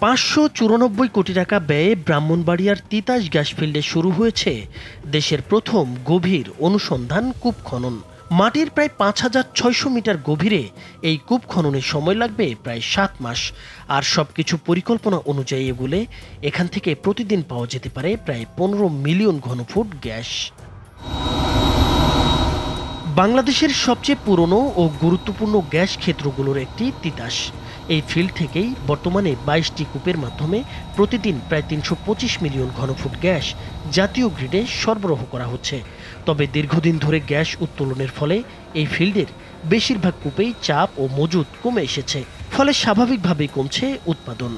594 কোটি টাকা ব্যয়ে ব্রাহ্মণবাড়িয়ার তিতাস গ্যাস ফিল্ডে শুরু হয়েছে দেশের প্রথম গভীর অনুসন্ধান কূপ খনন। মাটির প্রায় 5600 মিটার গভীরে এই কূপ খননের সময় লাগবে প্রায় 7 মাস। আর সবকিছু পরিকল্পনা অনুযায়ী এগুলে এখান থেকে প্রতিদিন পাওয়া যেতে পারে প্রায় 15 মিলিয়ন ঘনফুট গ্যাস। বাংলাদেশের সবচেয়ে পুরনো ও গুরুত্বপূর্ণ গ্যাস ক্ষেত্রগুলোর একটি তিতাস। এই ফিল্ড থেকেই বর্তমানে 22টি কূপের মাধ্যমে প্রতিদিন প্রায় 325 মিলিয়ন ঘনফুট গ্যাস জাতীয় গ্রিডে সরবরাহ করা হচ্ছে। তবে দীর্ঘদিন ধরে গ্যাস উত্তোলনের ফলে এই ফিল্ডের বেশিরভাগ কূপেই চাপ ও মজুত কমে এসেছে, ফলে স্বাভাবিকভাবেই কমছে উৎপাদন।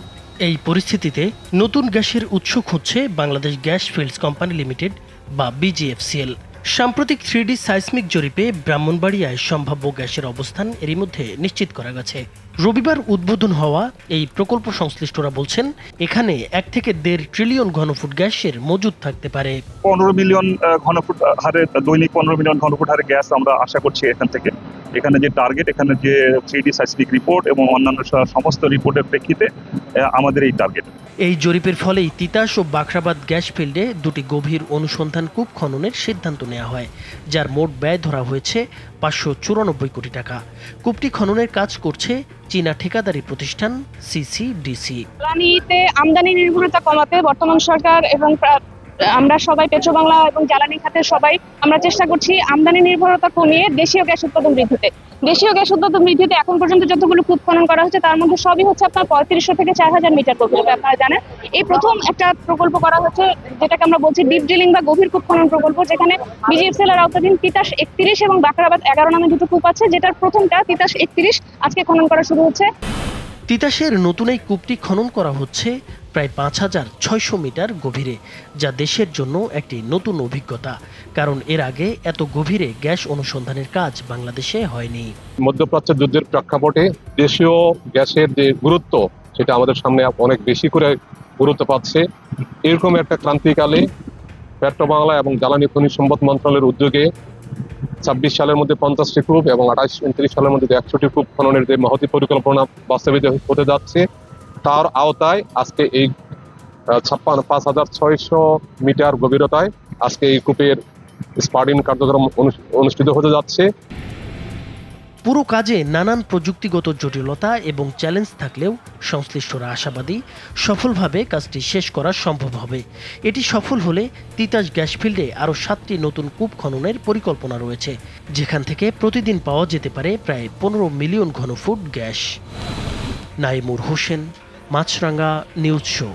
এই পরিস্থিতিতে নতুন গ্যাসের উৎস খুঁজছে Bangladesh gas fields company limited বা বিজিএফসিএল। সাম্প্রতিক 3D সাইসমিক জরিপে ব্রাহ্মণবাড়িয়ায় সম্ভাব্য গ্যাসের অবস্থান এরই মধ্যে নিশ্চিত করা গেছে। রবিবার উদ্বোধন হওয়া এই প্রকল্প সংশ্লিষ্টরা বলছেন, এখানে 1 থেকে 1.5 ট্রিলিয়ন ঘনফুট গ্যাসের মজুদ থাকতে পারে। 15 মিলিয়ন ঘনফুট হারে দৈনিক 15 মিলিয়ন ঘনফুট হারে গ্যাস আমরা আশা করছি এখান থেকে। এখানে যে টার্গেট, এখানে যে 3D সাইসমিক রিপোর্ট এবং অন্যান্য সমস্ত রিপোর্টের প্রেক্ষিতে আমাদের এই টার্গেট। এই জরিপের ফলেই তিতাস ও বাখরাবাদ গ্যাস ফিল্ডে দুটি গভীর অনুসন্ধান কূপ খননের সিদ্ধান্ত নেওয়া হয়, যার মোট ব্যয় ধরা হয়েছে 594 কোটি টাকা। কূপটি খননের কাজ করছে চীনা ঠিকাদারি প্রতিষ্ঠান সিসিডিসি। জ্বালানিতে আমদানি নির্ভরতা কমাতে বর্তমান সরকার এবং আমরা সবাই পেট্রোবাংলা এবং জ্বালানি খাতের সবাই আমরা চেষ্টা করছি আমদানি নির্ভরতা কমিয়ে দেশীয় গ্যাস উৎপাদন বৃদ্ধিতে। এখন পর্যন্ত যতগুলো কূপ খনন করা হচ্ছে তার মধ্যে সবই হচ্ছে আপনার 3500 থেকে 4000 মিটার গভীর। আপনারা জানেন এই প্রথম একটা প্রকল্প করা হচ্ছে যেটাকে আমরা বলছি ডিপ ড্রিলিং বা গভীর কূপ খনন প্রকল্প, যেখানে বিজিএফসিএল এর আওতাধীন তিতাস 31 এবং বাখরাবাদ 11 নামে দুটো কূপ আছে, যেটার প্রথমটা তিতাস 31 আজকে খনন করা শুরু হচ্ছে। তিতাসের নতুন এই কূপটি খনন করা হচ্ছে প্রায় 5600 মিটার গভীরে, যা দেশের জন্য একটি নতুন অভিজ্ঞতা, কারণ এর আগে এত গভীরে গ্যাস অনুসন্ধানের কাজ বাংলাদেশে হয়নি। মধ্যপ্রাচ্যের যুদ্ধের প্রেক্ষাপটে দেশীয় গ্যাসের যে গুরুত্ব সেটা আমাদের সামনে অনেক বেশি করে গুরুত্ব পাচ্ছে। এরকম একটা ক্রান্তিকালে পেট্রোবাংলা এবং জ্বালানি খনিজ সম্পদ মন্ত্রণালয়ের উদ্যোগে 26 সালের মধ্যে 50টি কূপ এবং 28-29 সালের মধ্যে 100টি কূপ খননের যে মহতী পরিকল্পনা বাস্তবায়িত হতে যাচ্ছে, তার আওতায় আজকে এই 56,600 মিটার গভীরতায় আজকে এই কূপের স্পাডিং কার্যক্রম অনুষ্ঠিত হতে যাচ্ছে। পুরো কাজে নানান প্রযুক্তিগত জটিলতা এবং চ্যালেঞ্জ থাকলেও সংশ্লিষ্টরা আশাবাদী সফলভাবে কাজটি শেষ করা সম্ভব হবে। এটি সফল হলে তিতাস গ্যাস ফিল্ডে আরও 7টি নতুন কূপ খননের পরিকল্পনা রয়েছে, যেখান থেকে প্রতিদিন পাওয়া যেতে পারে প্রায় 15 মিলিয়ন ঘনফুট গ্যাস। নাইমুর হোসেন, মাছরাঙ্গা নিউজ শো।